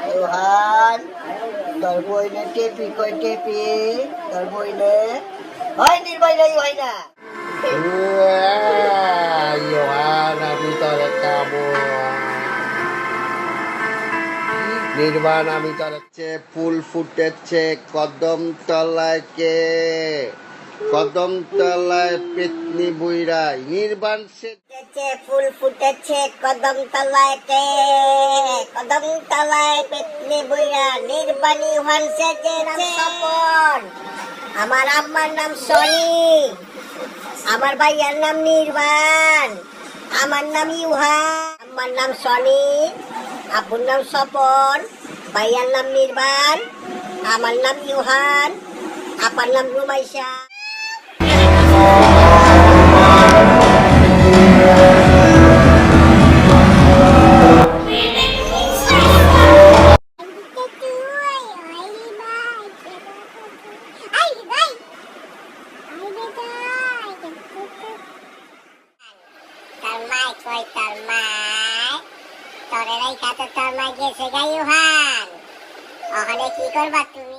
Tuhan, terboyne tepi koi tepi, terboyne, hai nirboyne Yohana. Yohana ভিতরে কাবো নির্বাণা ভিতরে ফুল ফুটেছে কদম তলায় কে কদম তলায় পেতনি বুইরাই নির্বাণ সে ফুল ফুটেছে কদম তলায় কে কদম তলায় পেতনি বুইরা নির্বাণী ওয়ান সেজেছে স্বপন আমার আম্মার নাম সনি আমার ভাইয়ার নাম নির্বাণ আমার নাম ইউহান আমার নাম সনি আব্বুর নাম স্বপন ভাইয়ার নাম নির্বাণ আমার নাম ইউহান আপার নাম রুমাইশা গেছে গাই ইউহান ওখানে কি করবা তুমি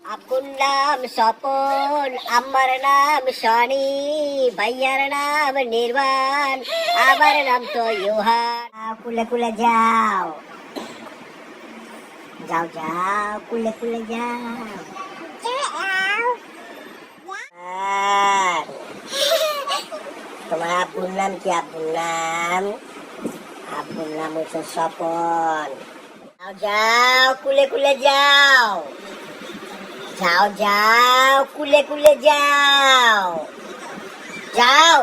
আব্বুর নাম স্বপন আমার নাম সনি ভাইয়ার নাম নির্বাণ আমার নাম তো ইউহান কুলে কুলে যাও যাও যাও কুলে কুলে যাও তোমার আব্বুর নাম কি আব্বুর নাম হচ্ছে স্বপন যাও যাও কুলে কুলে যাও যাও যাও কুলে কুলে যাও যাও